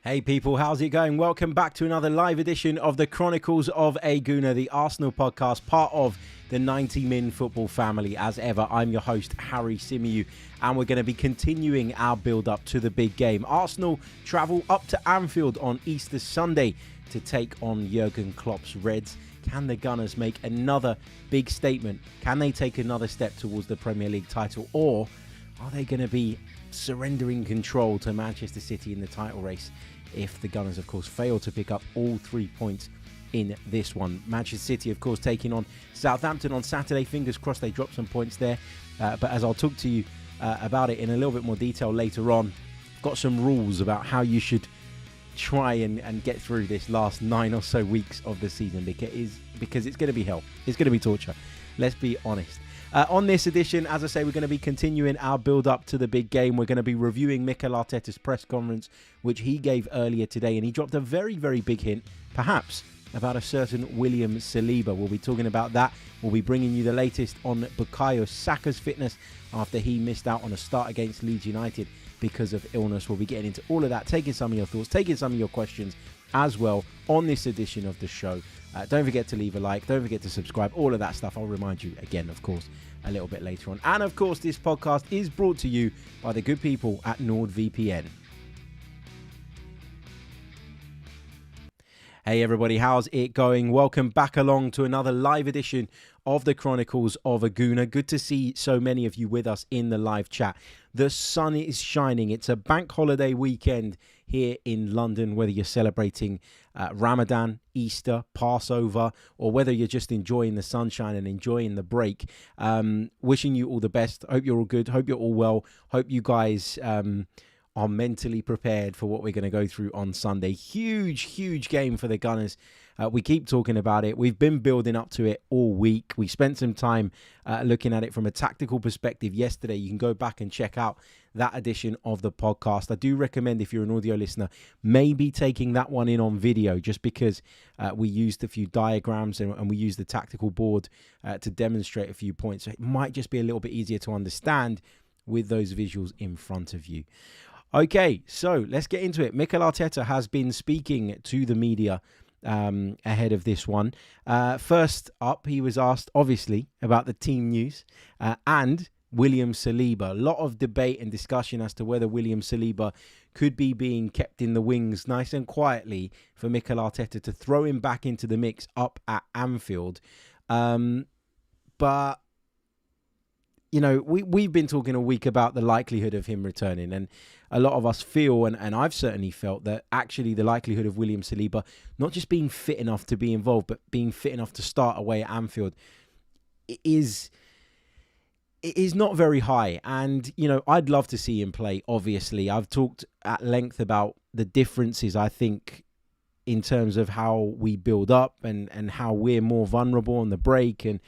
Hey people, how's it going? Welcome back to another live edition of the Chronicles of a Gooner, the Arsenal podcast, part of the 90 Min football family. As ever, I'm your host, Harry Symeou, and we're going to be continuing our build-up to the big game. Arsenal travel up to Anfield on Easter Sunday to take on Jurgen Klopp's Reds. Can the Gunners make another big statement? Can they take another step towards the Premier League title? Or are they going to be surrendering control to Manchester City in the title race if the Gunners, of course, fail to pick up all 3 points in this one? Manchester City, of course, taking on Southampton on Saturday. Fingers crossed they drop some points there. But as I'll talk to you about it in a little bit more detail later on, I've got some rules about how you should try and get through this last 9 or so weeks of the season, because it's going to be hell. It's going to be torture. Let's be honest. On this edition, as I say, we're going to be continuing our build-up to the big game. We're going to be reviewing Mikel Arteta's press conference, which he gave earlier today, and he dropped a very, very big hint, perhaps, about a certain William Saliba. We'll be talking about that. We'll be bringing you the latest on Bukayo Saka's fitness after he missed out on a start against Leeds United because of illness. We'll be getting into all of that, taking some of your thoughts, taking some of your questions as well on this edition of the show. Don't forget to leave a like. Don't forget to subscribe. All of that stuff. I'll remind you again, of course, a little bit later on. And, of course, this podcast is brought to you by the good people at NordVPN. Hey, everybody. How's it going? Welcome back along to another live edition of the Chronicles of a Gooner. Good to see so many of you with us in the live chat. The sun is shining. It's a bank holiday weekend here in London, whether you're celebrating Ramadan, Easter, Passover, or whether you're just enjoying the sunshine and enjoying the break. Wishing you all the best. Hope you're all good. Hope you're all well. Hope you guys are mentally prepared for what we're going to go through on Sunday. Huge game for the Gunners. We keep talking about it. We've been building up to it all week. We spent some time looking at it from a tactical perspective yesterday. You can go back and check out that edition of the podcast. I do recommend, if you're an audio listener, maybe taking that one in on video, just because we used a few diagrams and we used the tactical board to demonstrate a few points. So it might just be a little bit easier to understand with those visuals in front of you. Okay, so let's get into it. Mikel Arteta has been speaking to the media ahead of this one. First up, he was asked, obviously, about the team news and William Saliba. A lot of debate and discussion as to whether William Saliba could be being kept in the wings nice and quietly for Mikel Arteta to throw him back into the mix up at Anfield. But you know, we've been talking a week about the likelihood of him returning, and a lot of us feel, and I've certainly felt, that actually the likelihood of William Saliba not just being fit enough to be involved, but being fit enough to start away at Anfield is not very high. And, you know, I'd love to see him play, obviously. I've talked at length about the differences, I think, in terms of how we build up and how we're more vulnerable on the break, and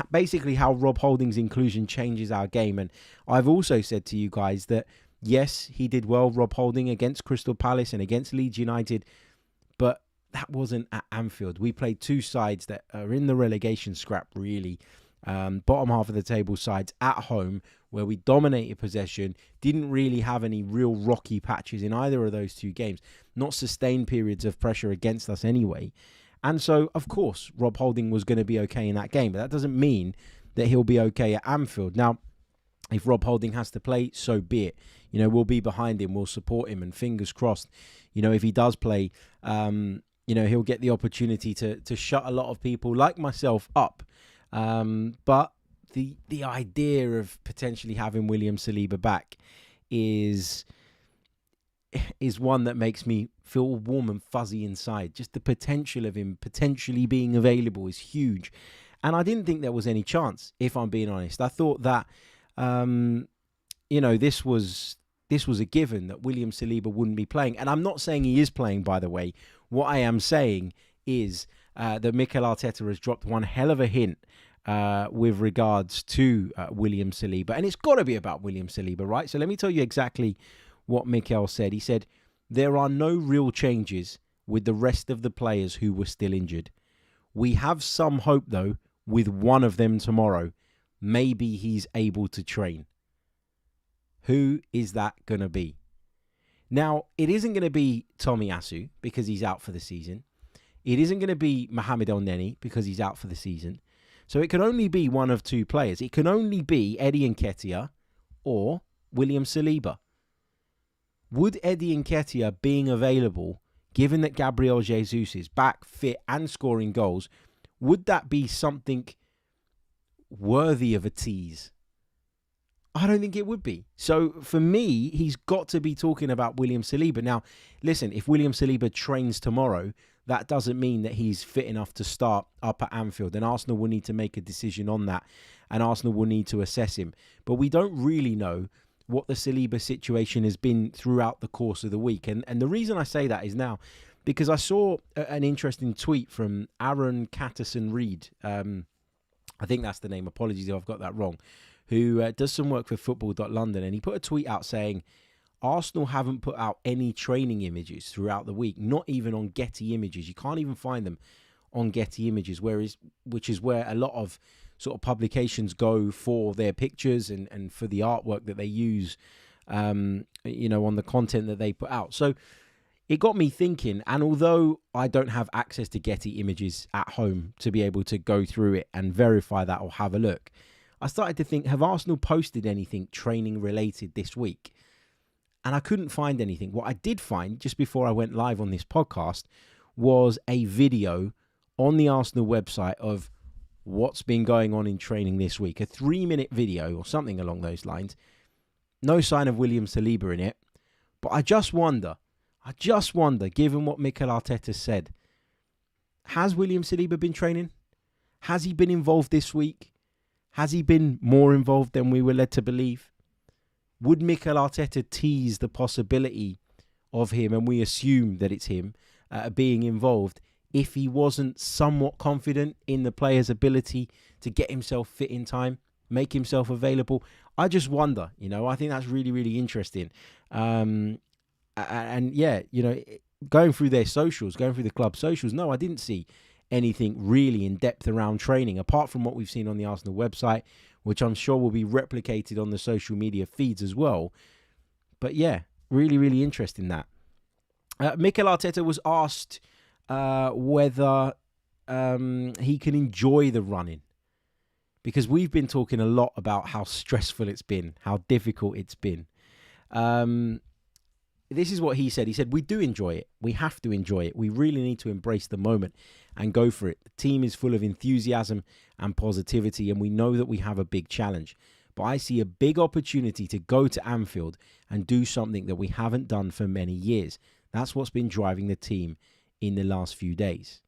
basically how Rob Holding's inclusion changes our game. And I've also said to you guys that, yes, he did well, Rob Holding, against Crystal Palace and against Leeds United, but that wasn't at Anfield. We played two sides that are in the relegation scrap, really. Bottom half of the table sides at home, where we dominated possession, didn't really have any real rocky patches in either of those two games, not sustained periods of pressure against us anyway. And so, of course, Rob Holding was going to be okay in that game, but that doesn't mean that he'll be okay at Anfield. Now, if Rob Holding has to play, so be it. You know, we'll be behind him, we'll support him, and fingers crossed, you know, if he does play, you know, he'll get the opportunity to shut a lot of people like myself up. But the idea of potentially having William Saliba back is one that makes me feel warm and fuzzy inside. Just the potential of him potentially being available is huge. And I didn't think there was any chance, if I'm being honest. I thought that, you know, this was a given that William Saliba wouldn't be playing. And I'm not saying he is playing, by the way. What I am saying is that Mikel Arteta has dropped one hell of a hint with regards to William Saliba. And it's got to be about William Saliba, right? So let me tell you exactly what Mikel said. He said, "There are no real changes with the rest of the players who were still injured. We have some hope, though, with one of them tomorrow. Maybe he's able to train." Who is that going to be? Now, it isn't going to be Tomiyasu because he's out for the season. It isn't going to be Mohamed El-Neni because he's out for the season. So it can only be one of two players. It can only be Eddie Nketiah or William Saliba. Would Eddie Nketiah being available, given that Gabriel Jesus is back, fit and scoring goals, would that be something worthy of a tease? I don't think it would be. So for me, he's got to be talking about William Saliba. Now, listen, if William Saliba trains tomorrow, that doesn't mean that he's fit enough to start up at Anfield. And Arsenal will need to make a decision on that. And Arsenal will need to assess him. But we don't really know what the Saliba situation has been throughout the course of the week. And the reason I say that is now because I saw an interesting tweet from Aaron Catterson-Reed. I think that's the name. Apologies if I've got that wrong. Who does some work for football.london. And he put a tweet out saying, Arsenal haven't put out any training images throughout the week, not even on Getty Images. You can't even find them on Getty Images, which is where a lot of sort of publications go for their pictures and for the artwork that they use, on the content that they put out. So it got me thinking, and although I don't have access to Getty Images at home to be able to go through it and verify that or have a look, I started to think, have Arsenal posted anything training related this week? And I couldn't find anything. What I did find just before I went live on this podcast was a video on the Arsenal website of what's been going on in training this week. A 3-minute video or something along those lines. No sign of William Saliba in it. But I just wonder, given what Mikel Arteta said, has William Saliba been training? Has he been involved this week? Has he been more involved than we were led to believe? Would Mikel Arteta tease the possibility of him, and we assume that it's him, being involved if he wasn't somewhat confident in the player's ability to get himself fit in time, make himself available? I just wonder, I think that's really, really interesting. Going through their socials, going through the club socials, no, I didn't see anything really in depth around training, apart from what we've seen on the Arsenal website, which I'm sure will be replicated on the social media feeds as well. But yeah, really, really interesting that. Mikel Arteta was asked whether he can enjoy the running, because we've been talking a lot about how stressful it's been, how difficult it's been. This is what he said. He said, we do enjoy it. We have to enjoy it. We really need to embrace the moment and go for it. The team is full of enthusiasm and positivity, and we know that we have a big challenge. But I see a big opportunity to go to Anfield and do something that we haven't done for many years. That's what's been driving the team in the last few days.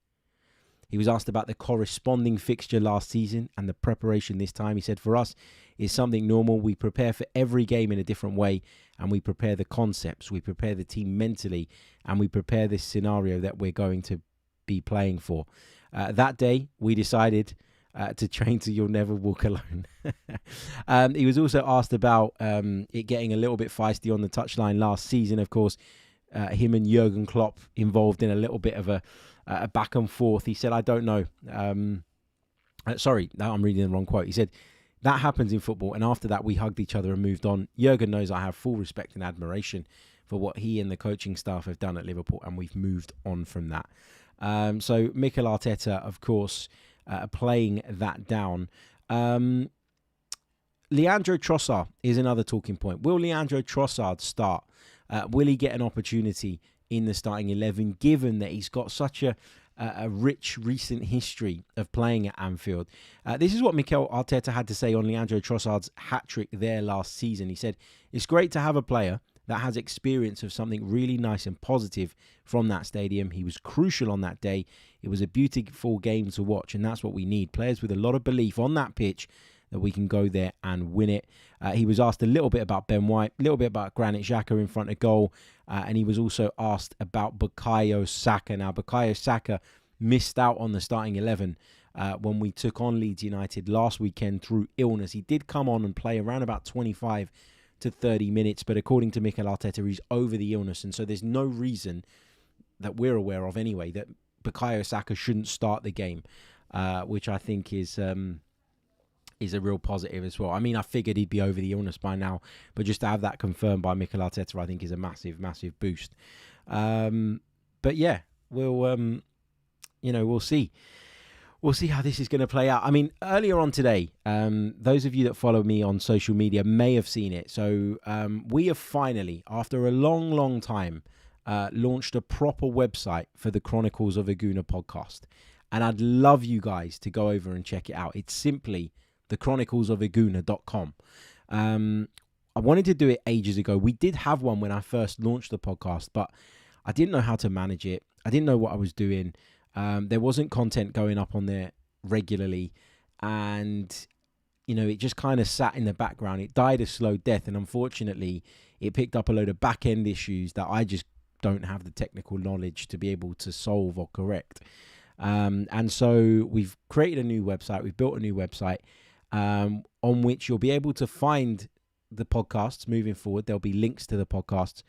He was asked about the corresponding fixture last season and the preparation this time. He said, for us, it's something normal. We prepare for every game in a different way, and we prepare the concepts. We prepare the team mentally, and we prepare this scenario that we're going to be playing for. That day, we decided to train till you'll never walk alone. He was also asked about it getting a little bit feisty on the touchline last season. Of course, him and Jurgen Klopp involved in a little bit of a back and forth. He said, I don't know. Sorry, I'm reading the wrong quote. He said, that happens in football, and after that we hugged each other and moved on. Jurgen knows I have full respect and admiration for what he and the coaching staff have done at Liverpool, and we've moved on from that. So Mikel Arteta, of course, playing that down. Leandro Trossard is another talking point. Will Leandro Trossard start? Will he get an opportunity in the starting 11, given that he's got such a rich recent history of playing at Anfield? This is what Mikel Arteta had to say on Leandro Trossard's hat-trick there last season. He said, it's great to have a player that has experience of something really nice and positive from that stadium. He was crucial on that day. It was a beautiful game to watch, and that's what we need. Players with a lot of belief on that pitch that we can go there and win it. He was asked a little bit about Ben White, a little bit about Granit Xhaka in front of goal, and he was also asked about Bukayo Saka. Now, Bukayo Saka missed out on the starting 11 when we took on Leeds United last weekend through illness. He did come on and play around about 25 to 30 minutes, but according to Mikel Arteta, he's over the illness, and so there's no reason that we're aware of anyway that Bukayo Saka shouldn't start the game, which I think is is a real positive as well. I mean, I figured he'd be over the illness by now, but just to have that confirmed by Mikel Arteta, I think is a massive, massive boost. But yeah, we'll see. We'll see how this is going to play out. I mean, earlier on today, those of you that follow me on social media may have seen it. So we have finally, after a long, long time, launched a proper website for the Chronicles of Aguna podcast. And I'd love you guys to go over and check it out. It's simply thechroniclesofaguna.com. I wanted to do it ages ago. We did have one when I first launched the podcast, but I didn't know how to manage it. I didn't know what I was doing. There wasn't content going up on there regularly. And, it just kind of sat in the background. It died a slow death. And unfortunately, it picked up a load of back-end issues that I just don't have the technical knowledge to be able to solve or correct. And so we've created a new website. We've built a new website on which you'll be able to find the podcasts moving forward. There'll be links to the podcasts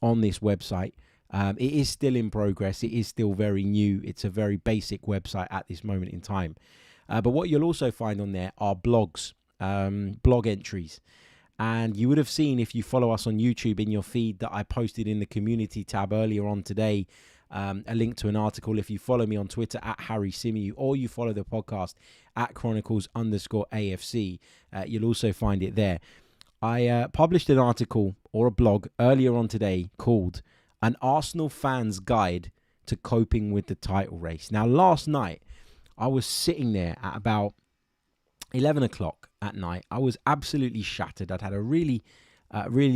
on this website. It is still in progress. It is still very new. It's a very basic website at this moment in time. But what you'll also find on there are blogs, blog entries. And you would have seen, if you follow us on YouTube in your feed, that I posted in the community tab earlier on today a link to an article. If you follow me on Twitter at Harry Simeon, or you follow the podcast at Chronicles_AFC, you'll also find it there. I published an article or a blog earlier on today called An Arsenal Fan's Guide to Coping with the Title Race. Now, last night, I was sitting there at about 11 o'clock at night. I was absolutely shattered. I'd had a really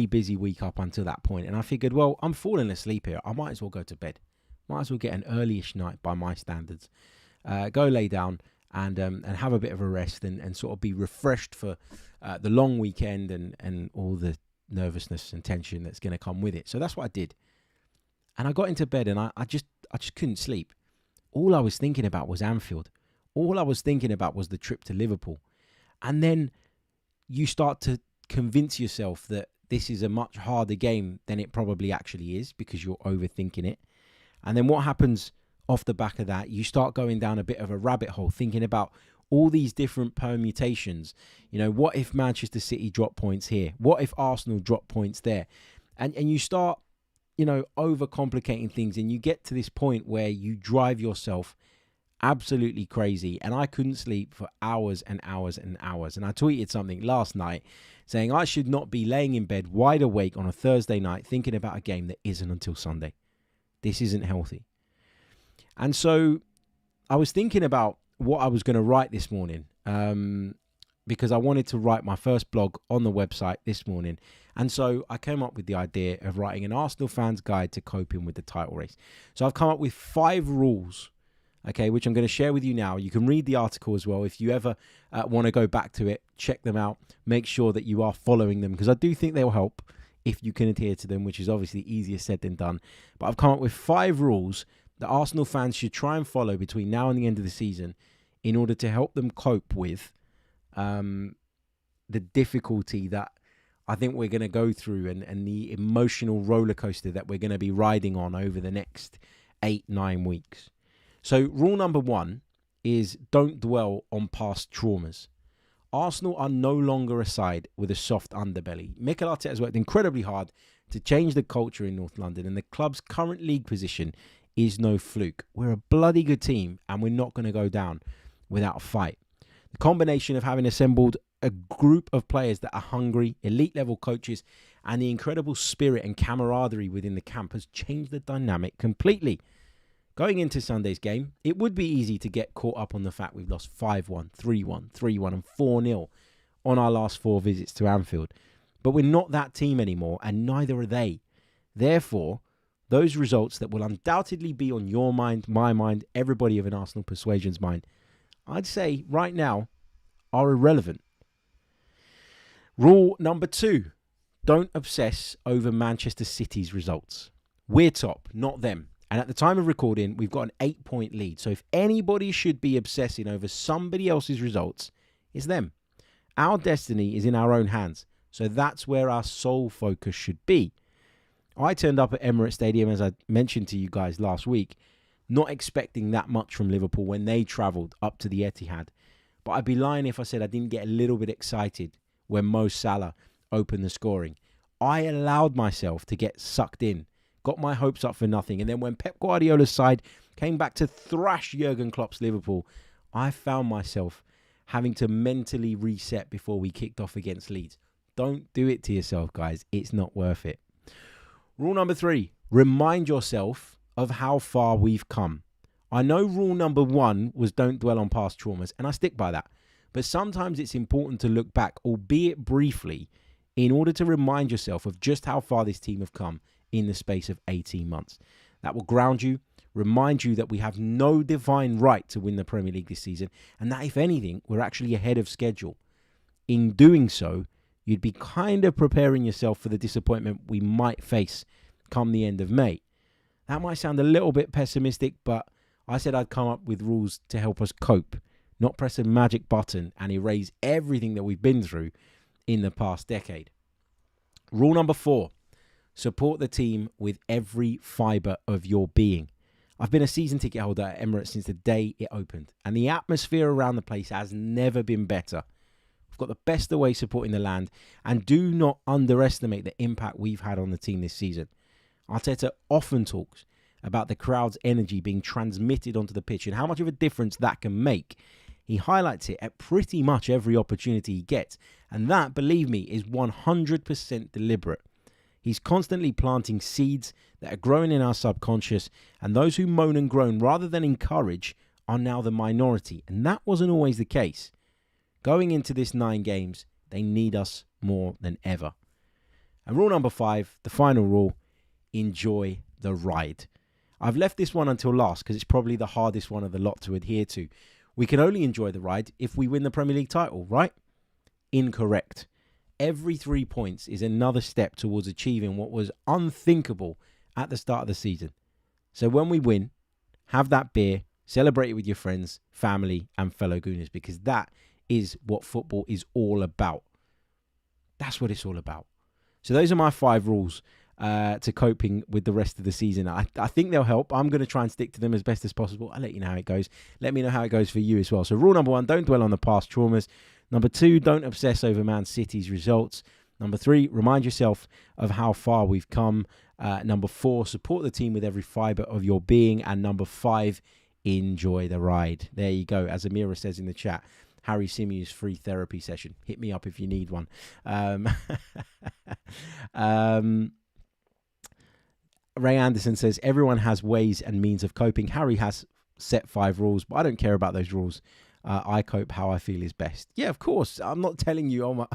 busy week up until that point, and I figured, well, I'm falling asleep here. I might as well go to bed. Might as well get an early-ish night by my standards. Go lay down and have a bit of a rest and sort of be refreshed for the long weekend and all the nervousness and tension that's going to come with it. So that's what I did. And I got into bed and I just couldn't sleep. All I was thinking about was Anfield. All I was thinking about was the trip to Liverpool. And then you start to convince yourself that this is a much harder game than it probably actually is because you're overthinking it. And then what happens off the back of that? You start going down a bit of a rabbit hole, thinking about all these different permutations. What if Manchester City drop points here? What if Arsenal drop points there? And you start, overcomplicating things, and you get to this point where you drive yourself absolutely crazy. And I couldn't sleep for hours and hours and hours. And I tweeted something last night saying I should not be laying in bed wide awake on a Thursday night thinking about a game that isn't until Sunday. This isn't healthy. And so I was thinking about what I was going to write this morning because I wanted to write my first blog on the website this morning. And so I came up with the idea of writing an Arsenal fan's guide to coping with the title race. So I've come up with 5 rules, okay, which I'm going to share with you now. You can read the article as well. If you ever want to go back to it, check them out. Make sure that you are following them because I do think they'll help if you can adhere to them, which is obviously easier said than done. But I've come up with 5 rules that Arsenal fans should try and follow between now and the end of the season in order to help them cope with the difficulty that I think we're going to go through and the emotional roller coaster that we're going to be riding on over the next 8-9 weeks. So rule number 1 is don't dwell on past traumas. Arsenal are no longer a side with a soft underbelly. Mikel Arteta has worked incredibly hard to change the culture in North London, and the club's current league position is no fluke. We're a bloody good team, and we're not going to go down without a fight. The combination of having assembled a group of players that are hungry, elite-level coaches, and the incredible spirit and camaraderie within the camp has changed the dynamic completely. Going into Sunday's game, it would be easy to get caught up on the fact we've lost 5-1, 3-1, 3-1 and 4-0 on our last 4 visits to Anfield. But we're not that team anymore, and neither are they. Therefore, those results that will undoubtedly be on your mind, my mind, everybody of an Arsenal persuasion's mind, I'd say right now are irrelevant. Rule number 2, don't obsess over Manchester City's results. We're top, not them. And at the time of recording, we've got an 8-point lead. So if anybody should be obsessing over somebody else's results, it's them. Our destiny is in our own hands. So that's where our sole focus should be. I turned up at Emirates Stadium, as I mentioned to you guys last week, not expecting that much from Liverpool when they travelled up to the Etihad. but I'd be lying if I said I didn't get a little bit excited when Mo Salah opened the scoring. I allowed myself to get sucked in, got my hopes up for nothing, and then when Pep Guardiola's side came back to thrash Jurgen Klopp's Liverpool, I found myself having to mentally reset before we kicked off against Leeds. Don't do it to yourself, guys. It's not worth it. Rule number 3, remind yourself of how far we've come. I know rule number 1 was don't dwell on past traumas, and I stick by that. But sometimes it's important to look back, albeit briefly, in order to remind yourself of just how far this team have come in the space of 18 months. That will ground you, remind you that we have no divine right to win the Premier League this season, and that, if anything, we're actually ahead of schedule. In doing so, you'd be kind of preparing yourself for the disappointment we might face come the end of May. That might sound a little bit pessimistic, but I said I'd come up with rules to help us cope, not press a magic button and erase everything that we've been through in the past decade. Rule number 4, support the team with every fibre of your being. I've been a season ticket holder at Emirates since the day it opened, and the atmosphere around the place has never been better. We've got the best away support in the land, and do not underestimate the impact we've had on the team this season. Arteta often talks about the crowd's energy being transmitted onto the pitch and how much of a difference that can make. He highlights it at pretty much every opportunity he gets, and that, believe me, is 100% deliberate. He's constantly planting seeds that are growing in our subconscious, and those who moan and groan rather than encourage are now the minority, and that wasn't always the case. Going into this 9 games, they need us more than ever. And rule number 5, the final rule, enjoy the ride. I've left this one until last because it's probably the hardest one of the lot to adhere to. We can only enjoy the ride if we win the Premier League title, right? Incorrect. Every 3 points is another step towards achieving what was unthinkable at the start of the season. So when we win, have that beer, celebrate it with your friends, family, and fellow Gooners, because that is what football is all about. That's what it's all about. So those are my 5 rules to coping with the rest of the season. I think they'll help. I'm going to try and stick to them as best as possible. I'll let you know how it goes. Let me know how it goes for you as well. So rule number 1, don't dwell on the past traumas. Number 2, don't obsess over Man City's results. Number 3, remind yourself of how far we've come. Number 4, support the team with every fibre of your being. And number 5, enjoy the ride. There you go. As Amira says in the chat, Harry Symeou's free therapy session. Hit me up if you need one. Ray Anderson says, everyone has ways and means of coping. Harry has set 5 rules, but I don't care about those rules. I cope how I feel is best. Yeah, of course. I'm not telling you,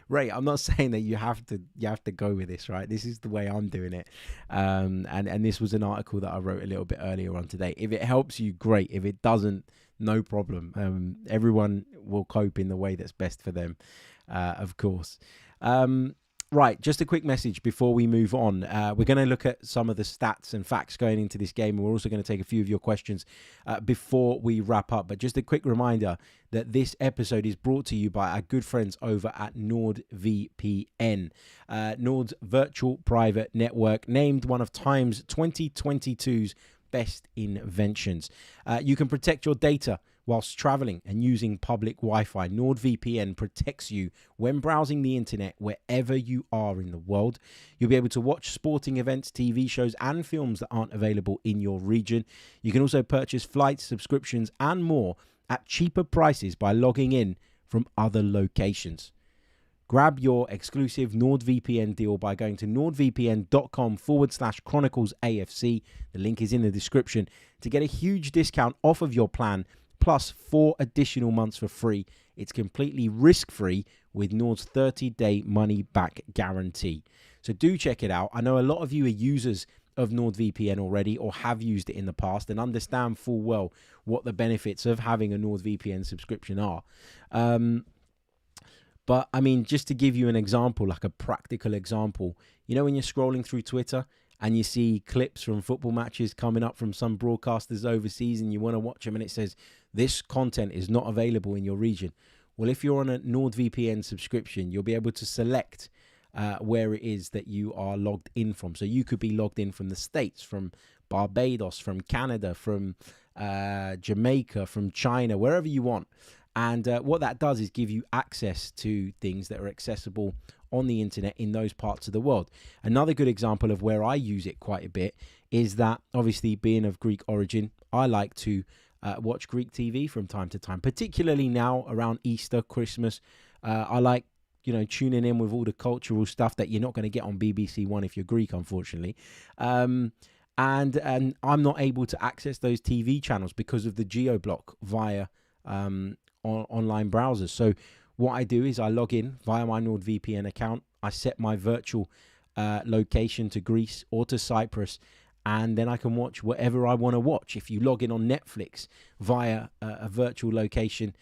Ray, I'm not saying that you have to go with this, right? This is the way I'm doing it. And this was an article that I wrote a little bit earlier on today. If it helps you, great. If it doesn't, no problem. Everyone will cope in the way that's best for them, of course. Right, just a quick message before we move on. We're going to look at some of the stats and facts going into this game. We're also going to take a few of your questions before we wrap up. But just a quick reminder that this episode is brought to you by our good friends over at NordVPN. Nord's virtual private network, named one of Time's 2022's best inventions. You can protect your data whilst traveling and using public Wi-Fi. NordVPN protects you when browsing the internet wherever you are in the world. You'll be able to watch sporting events, TV shows, and films that aren't available in your region. You can also purchase flights, subscriptions, and more at cheaper prices by logging in from other locations. Grab your exclusive NordVPN deal by going to nordvpn.com/ChroniclesAFC. The link is in the description to get a huge discount off of your plan, plus 4 additional months for free. It's completely risk-free with Nord's 30-day money-back guarantee. So do check it out. I know a lot of you are users of NordVPN already or have used it in the past and understand full well what the benefits of having a NordVPN subscription are. But, I mean, just to give you an example, like a practical example, you know when you're scrolling through Twitter and you see clips from football matches coming up from some broadcasters overseas and you want to watch them and it says, this content is not available in your region. Well, if you're on a NordVPN subscription, you'll be able to select where it is that you are logged in from. So you could be logged in from the States, from Barbados, from Canada, from Jamaica, from China, wherever you want. And what that does is give you access to things that are accessible on the internet in those parts of the world. Another good example of where I use it quite a bit is that, obviously, being of Greek origin, I like to watch Greek TV from time to time, particularly now around Easter, Christmas. I like, tuning in with all the cultural stuff that you're not going to get on BBC One if you're Greek, unfortunately. And I'm not able to access those TV channels because of the geo-block via online browsers. So what I do is I log in via my NordVPN account. I set my virtual location to Greece or to Cyprus, and then I can watch whatever I want to watch. If you log in on Netflix via a virtual location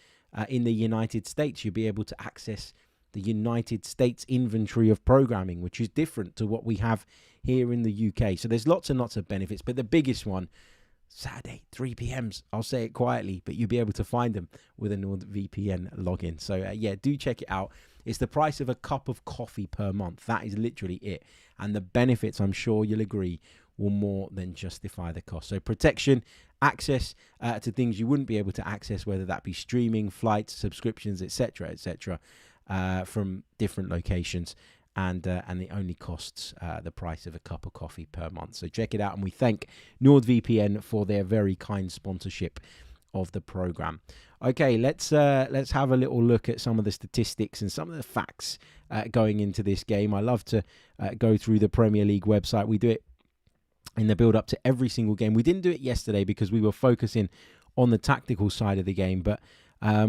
in the United States, you'll be able to access the United States inventory of programming, which is different to what we have here in the UK. So there's lots and lots of benefits, but the biggest one, Saturday, 3 p.m. I'll say it quietly, but you'll be able to find them with a NordVPN login. So do check it out. It's the price of a cup of coffee per month. That is literally it. And the benefits, I'm sure you'll agree, will more than justify the cost. So protection, access to things you wouldn't be able to access, whether that be streaming, flights, subscriptions, etc., from different locations. And it only costs the price of a cup of coffee per month. So check it out, and we thank NordVPN for their very kind sponsorship of the program. Okay, let's have a little look at some of the statistics and some of the facts going into this game. I love to go through the Premier League website. We do it in the build up to every single game. We didn't do it yesterday because we were focusing on the tactical side of the game, but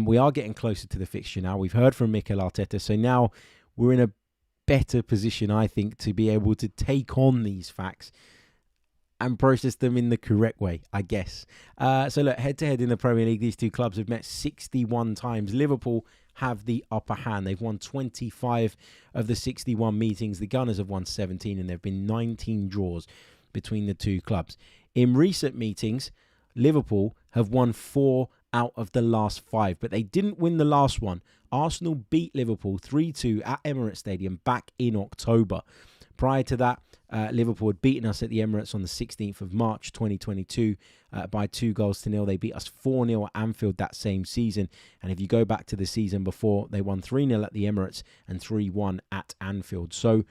we are getting closer to the fixture now. We've heard from Mikel Arteta, so now we're in a better position, I think, to be able to take on these facts and process them in the correct way, I guess. So look, head-to-head in the Premier League, these two clubs have met 61 times. Liverpool have the upper hand. They've won 25 of the 61 meetings. The Gunners have won 17, and there have been 19 draws between the two clubs. In recent meetings, Liverpool have won 4 out of the last 5, but they didn't win the last one. Arsenal beat Liverpool 3-2 at Emirates Stadium back in October. Prior to that, Liverpool had beaten us at the Emirates on the 16th of March 2022 by 2-0. They beat us 4-0 at Anfield that same season. And if you go back to the season before, they won 3-0 at the Emirates and 3-1 at Anfield. So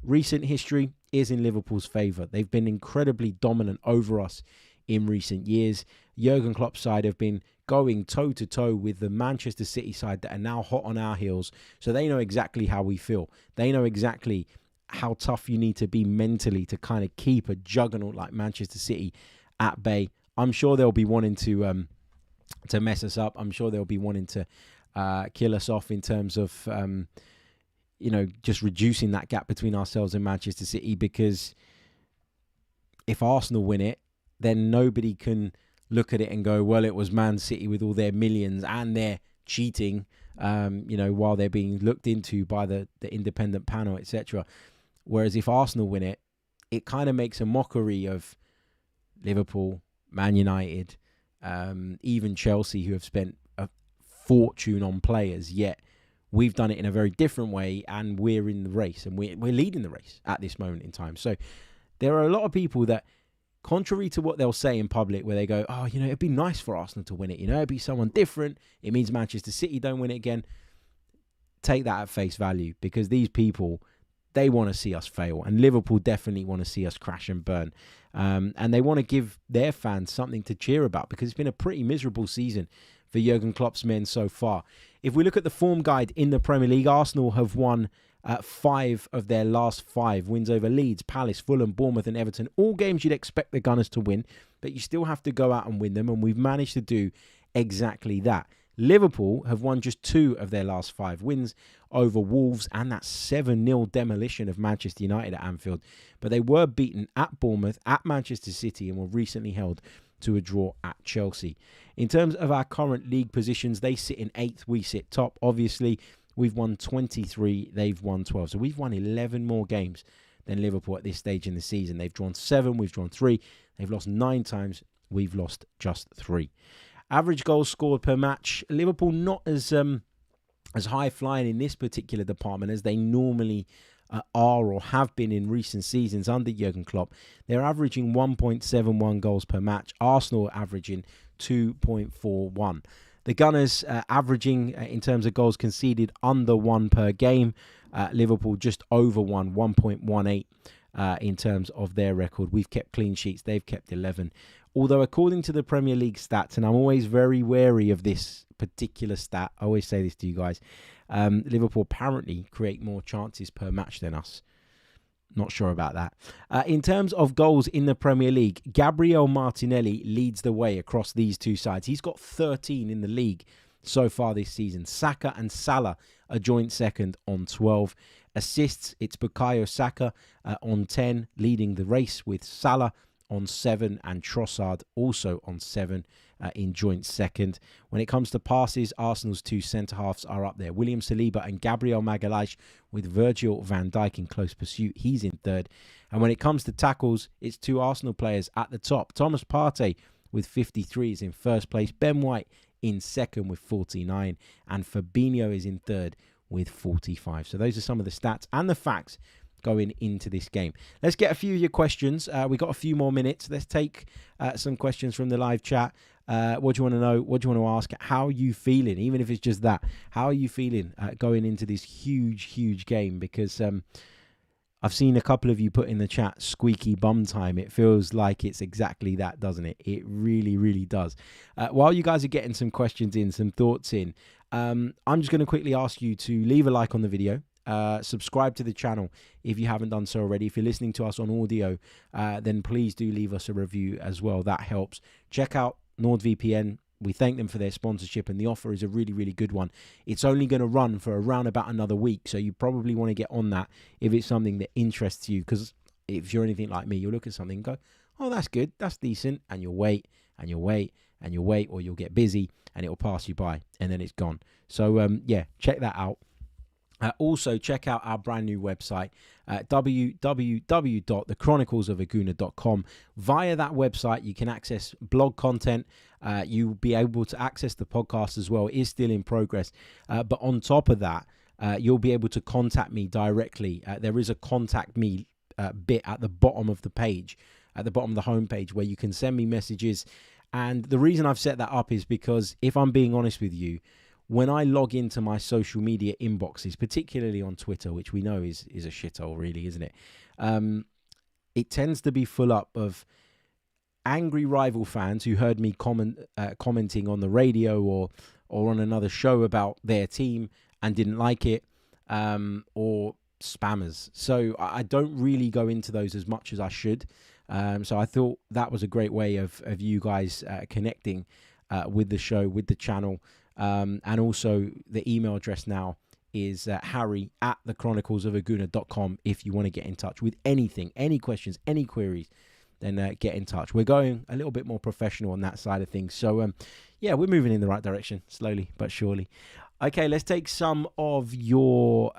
recent history is in Liverpool's favour. They've been incredibly dominant over us in recent years. Jurgen Klopp's side have been going toe-to-toe with the Manchester City side that are now hot on our heels. So they know exactly how we feel. They know exactly how tough you need to be mentally to kind of keep a juggernaut like Manchester City at bay. I'm sure they'll be wanting to mess us up. I'm sure they'll be wanting to kill us off in terms of, just reducing that gap between ourselves and Manchester City, because if Arsenal win it, then nobody can look at it and go, well, it was Man City with all their millions and their cheating, while they're being looked into by the independent panel, etc. Whereas if Arsenal win it, it kind of makes a mockery of Liverpool, Man United, even Chelsea, who have spent a fortune on players, yet we've done it in a very different way, and we're in the race, and we're leading the race at this moment in time. So there are a lot of people that, contrary to what they'll say in public, where they go, it'd be nice for Arsenal to win it. It'd be someone different. It means Manchester City don't win it again. Take that at face value, because these people, they want to see us fail. And Liverpool definitely want to see us crash and burn. And they want to give their fans something to cheer about, because it's been a pretty miserable season for Jurgen Klopp's men so far. If we look at the form guide in the Premier League, Arsenal have won 5 of their last 5 wins over Leeds, Palace, Fulham, Bournemouth and Everton. All games you'd expect the Gunners to win, but you still have to go out and win them, and we've managed to do exactly that. Liverpool have won just 2 of their last 5 wins over Wolves, and that 7-0 demolition of Manchester United at Anfield. But they were beaten at Bournemouth, at Manchester City, and were recently held to a draw at Chelsea. In terms of our current league positions, they sit in 8th, we sit top. Obviously, we've won 23, they've won 12. So we've won 11 more games than Liverpool at this stage in the season. They've drawn 7, we've drawn 3. They've lost 9 times, we've lost just 3. Average goals scored per match, Liverpool not as high flying in this particular department as they normally are or have been in recent seasons under Jurgen Klopp. They're averaging 1.71 goals per match. Arsenal are averaging 2.41. The Gunners averaging in terms of goals conceded under 1 per game. Liverpool just over 1.18 in terms of their record. We've kept clean sheets. They've kept 11. Although according to the Premier League stats, and I'm always very wary of this particular stat, I always say this to you guys, Liverpool apparently create more chances per match than us. Not sure about that. In terms of goals in the Premier League, Gabriel Martinelli leads the way across these two sides. He's got 13 in the league so far this season. Saka and Salah are joint second on 12. Assists, it's Bukayo Saka on 10, leading the race with Salah on 7 and Trossard also on 7 in joint second. When it comes to passes, Arsenal's two centre-halves are up there. William Saliba and Gabriel Magalhaes with Virgil van Dijk in close pursuit. He's in third. And when it comes to tackles, it's two Arsenal players at the top. Thomas Partey with 53 is in first place. Ben White in second with 49. And Fabinho is in third with 45. So those are some of the stats and the facts going into this game. Let's get a few of your questions. We got a few more minutes. Let's take some questions from the live chat. What do you want to know? What do you want to ask? How are you feeling? Even if it's just that. How are you feeling going into this huge game? Because I've seen a couple of you put in the chat, squeaky bum time. It feels like it's exactly that, doesn't it? It really does. While you guys are getting some questions in, some thoughts in, I'm just going to quickly ask you to leave a like on the video. Subscribe to the channel if you haven't done so already. If you're listening to us on audio, then please do leave us a review as well. That helps. Check out NordVPN. We thank them for their sponsorship, and the offer is a really good one. It's only going to run for around about another week, so you probably want to get on that if it's something that interests you, because if you're anything like me, you'll look at something and go, oh, that's good, that's decent, and you'll wait, and you'll wait, and you'll wait, or you'll get busy, and it'll pass you by, and then it's gone. So, yeah, check that out. Also, check out our brand new website, www.thechroniclesofaguna.com. Via that website, you can access blog content. You'll be able to access the podcast as well. It is still in progress. But on top of that, you'll be able to contact me directly. There is a contact me bit at the bottom of the page, at the bottom of the homepage, where you can send me messages. And the reason I've set that up is because, if I'm being honest with you, when I log into my social media inboxes, particularly on Twitter, which we know is a shithole, really, isn't it? It tends to be full up of angry rival fans who heard me commenting on the radio or on another show about their team and didn't like it, or spammers. So I don't really go into those as much as I should. So I thought that was a great way of you guys connecting with the show, with the channel. And also the email address now is harry@thechroniclesofaguna.com. If you want to get in touch with anything, any questions, any queries, then get in touch. We're going a little bit more professional on that side of things. So, yeah, we're moving in the right direction, slowly but surely. Okay, let's take some of your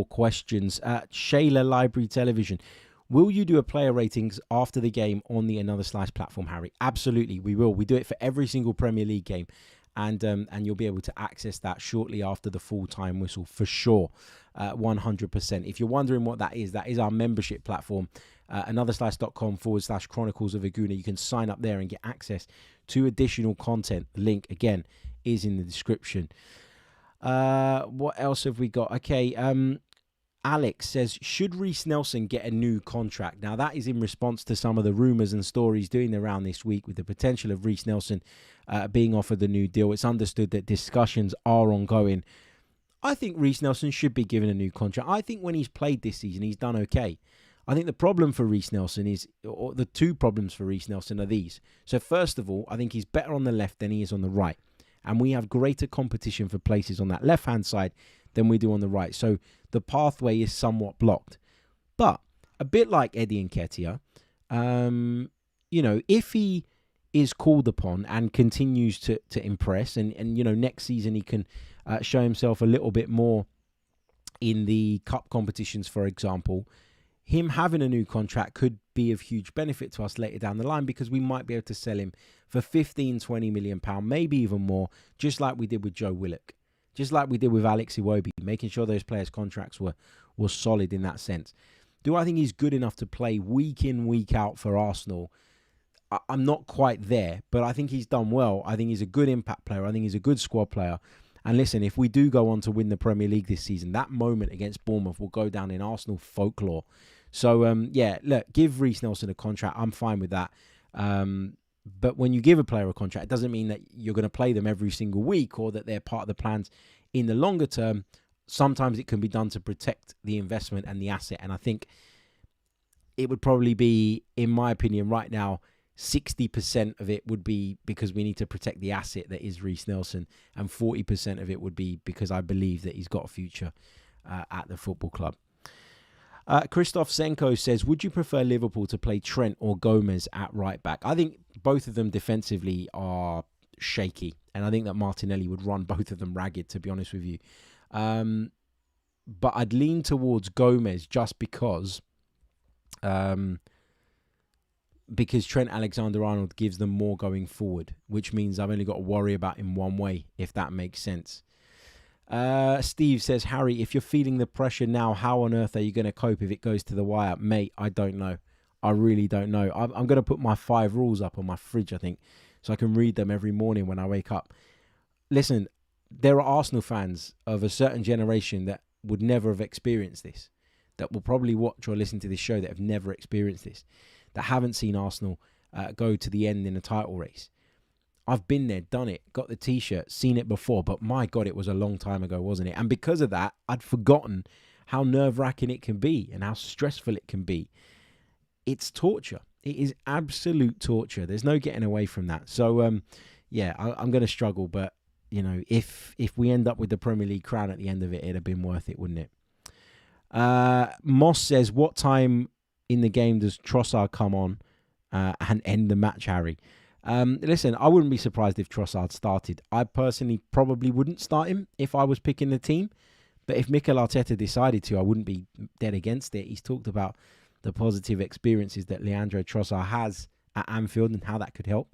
questions. Shayla Library Television. Will you do a player ratings after the game on the Another Slice platform, Harry? Absolutely, we will. We do it for every single Premier League game, and you'll be able to access that shortly after the full-time whistle, for sure, 100%. If you're wondering what that is our membership platform, anotherslice.com/Chronicles of Aguna. You can sign up there and get access to additional content. The link, again, is in the description. What else have we got? Okay, Alex says, should Reiss Nelson get a new contract? Now, that is in response to some of the rumours and stories doing the round this week with the potential of Reiss Nelson being offered the new deal. It's understood that discussions are ongoing. I think Reiss Nelson should be given a new contract. I think when he's played this season, he's done okay. I think the problem for Reiss Nelson is, or the two problems for Reiss Nelson are these. So first of all, I think he's better on the left than he is on the right. And we have greater competition for places on that left-hand side than we do on the right. So the pathway is somewhat blocked. But a bit like Eddie Nketiah, if he is called upon and continues to impress, and next season he can show himself a little bit more in the cup competitions, for example, him having a new contract could be of huge benefit to us later down the line, because we might be able to sell him for 15-20 million pound, maybe even more, just like we did with Joe Willock, just like we did with Alex Iwobi, making sure those players' contracts were solid in that sense. Do I think he's good enough to play week in, week out for Arsenal? I'm not quite there, but I think he's done well. I think he's a good impact player. I think he's a good squad player. And listen, if we do go on to win the Premier League this season, that moment against Bournemouth will go down in Arsenal folklore. So, look, give Reiss Nelson a contract. I'm fine with that. But when you give a player a contract, it doesn't mean that you're going to play them every single week or that they're part of the plans in the longer term. Sometimes it can be done to protect the investment and the asset. And I think it would probably be, in my opinion, right now, 60% of it would be because we need to protect the asset that is Reiss Nelson, and 40% of it would be because I believe that he's got a future at the football club. Christoph Senko says, would you prefer Liverpool to play Trent or Gomez at right back? I think both of them defensively are shaky, and I think that Martinelli would run both of them ragged, to be honest with you. But I'd lean towards Gomez just because Trent Alexander-Arnold gives them more going forward, which means I've only got to worry about him one way, if that makes sense. Steve says, Harry, if you're feeling the pressure now, how on earth are you going to cope if it goes to the wire? Mate, I don't know. I really don't know. I'm going to put my 5 rules up on my fridge, I think, so I can read them every morning when I wake up. Listen, there are Arsenal fans of a certain generation that would never have experienced this, that will probably watch or listen to this show that have never experienced this, that haven't seen Arsenal go to the end in a title race. I've been there, done it, got the T-shirt, seen it before, but my God, it was a long time ago, wasn't it? And because of that, I'd forgotten how nerve-wracking it can be and how stressful it can be. It's torture. It is absolute torture. There's no getting away from that. So, I'm going to struggle, but, you know, if we end up with the Premier League crown at the end of it, it'd have been worth it, wouldn't it? Moss says, what time in the game does Trossard come on and end the match, Harry? Listen, I wouldn't be surprised if Trossard started. I personally probably wouldn't start him if I was picking the team. But if Mikel Arteta decided to, I wouldn't be dead against it. He's talked about the positive experiences that Leandro Trossard has at Anfield and how that could help.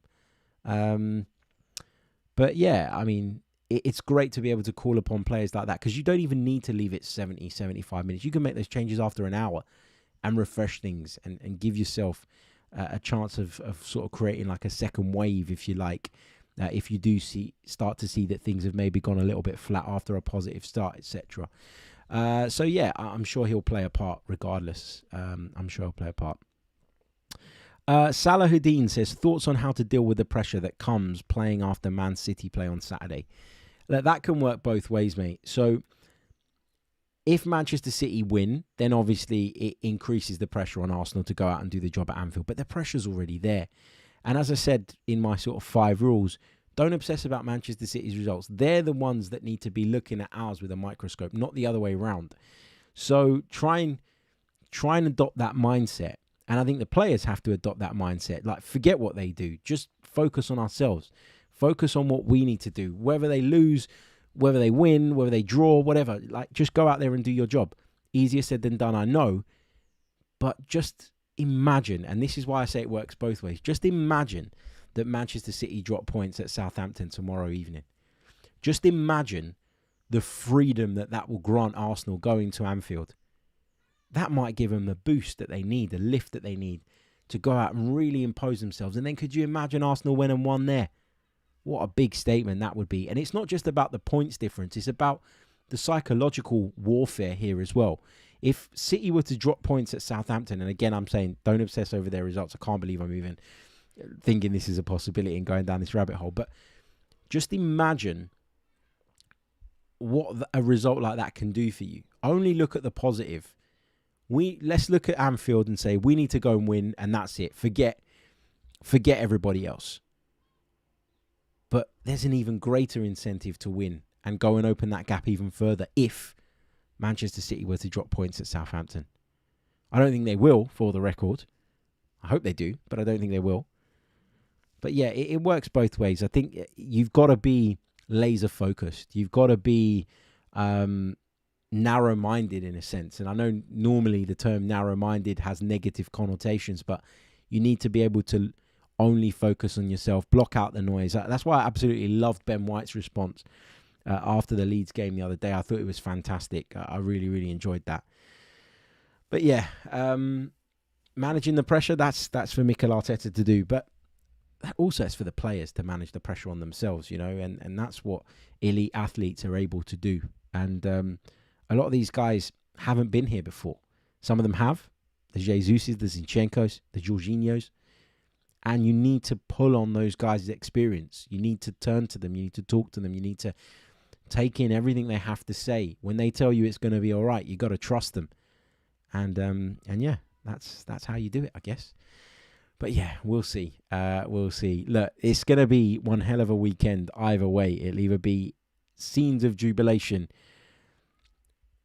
But yeah, I mean, it's great to be able to call upon players like that because you don't even need to leave it 70, 75 minutes. You can make those changes after an hour and refresh things and give yourself a chance of sort of creating like a second wave, if you like, if you do start to see that things have maybe gone a little bit flat after a positive start, etc. So yeah, I'm sure he'll play a part regardless. I'm sure he'll play a part. Salahuddin says, thoughts on how to deal with the pressure that comes playing after Man City play on Saturday. That can work both ways, mate. So if Manchester City win, then obviously it increases the pressure on Arsenal to go out and do the job at Anfield. But the pressure's already there. And as I said in my sort of 5 rules, don't obsess about Manchester City's results. They're the ones that need to be looking at ours with a microscope, not the other way around. So try and adopt that mindset. And I think the players have to adopt that mindset. Like, forget what they do. Just focus on ourselves. Focus on what we need to do. Whether they lose, whether they win, whether they draw, whatever, like, just go out there and do your job. Easier said than done, I know. But just imagine, and this is why I say it works both ways, just imagine that Manchester City drop points at Southampton tomorrow evening. Just imagine the freedom that will grant Arsenal going to Anfield. That might give them the boost that they need, the lift that they need to go out and really impose themselves. And then could you imagine Arsenal win and won there? What a big statement that would be. And it's not just about the points difference. It's about the psychological warfare here as well. If City were to drop points at Southampton, and again, I'm saying don't obsess over their results. I can't believe I'm even thinking this is a possibility and going down this rabbit hole. But just imagine what a result like that can do for you. Only look at the positive. Let's look at Anfield and say we need to go and win, and that's it. Forget everybody else. But there's an even greater incentive to win and go and open that gap even further if Manchester City were to drop points at Southampton. I don't think they will, for the record. I hope they do, but I don't think they will. But yeah, it works both ways. I think you've got to be laser focused. You've got to be narrow-minded in a sense. And I know normally the term narrow-minded has negative connotations, but you need to be able to only focus on yourself, block out the noise. That's why I absolutely loved Ben White's response after the Leeds game the other day. I thought it was fantastic. I really, really enjoyed that. But yeah, managing the pressure, that's for Mikel Arteta to do. But also it's for the players to manage the pressure on themselves, and that's what elite athletes are able to do. And a lot of these guys haven't been here before. Some of them have. The Jesuses, the Zinchenko's, the Jorginhos. And you need to pull on those guys' experience. You need to turn to them. You need to talk to them. You need to take in everything they have to say. When they tell you it's going to be all right, you got to trust them. And yeah, that's how you do it, I guess. But yeah, we'll see. We'll see. Look, it's going to be one hell of a weekend either way. It'll either be scenes of jubilation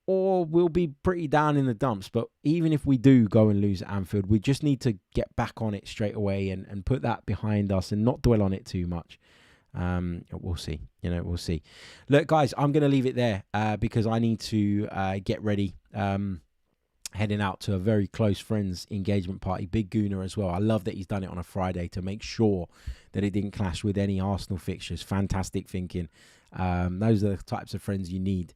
or we'll be pretty down in the dumps. But even if we do go and lose at Anfield, we just need to get back on it straight away and put that behind us and not dwell on it too much. We'll see. We'll see. Look, guys, I'm going to leave it there because I need to get ready. Heading out to a very close friend's engagement party, Big Gooner as well. I love that he's done it on a Friday to make sure that it didn't clash with any Arsenal fixtures. Fantastic thinking. Those are the types of friends you need.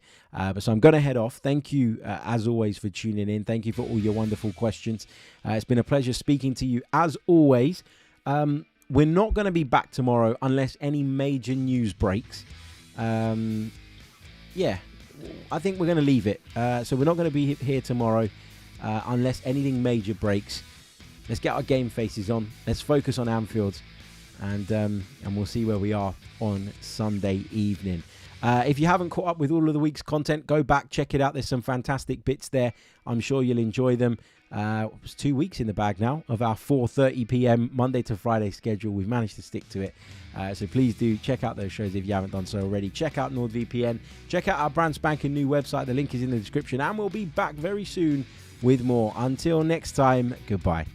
So I'm going to head off. Thank you, as always, for tuning in. Thank you for all your wonderful questions. It's been a pleasure speaking to you, as always. We're not going to be back tomorrow unless any major news breaks. Yeah, I think we're going to leave it. So we're not going to be here tomorrow unless anything major breaks. Let's get our game faces on. Let's focus on Anfield. And we'll see where we are on Sunday evening. If you haven't caught up with all of the week's content, go back, check it out. There's some fantastic bits there. I'm sure you'll enjoy them. It's 2 weeks in the bag now of our 4:30 p.m. Monday to Friday schedule. We've managed to stick to it. So please do check out those shows if you haven't done so already. Check out NordVPN. Check out our brand spanking new website. The link is in the description. And we'll be back very soon with more. Until next time, goodbye.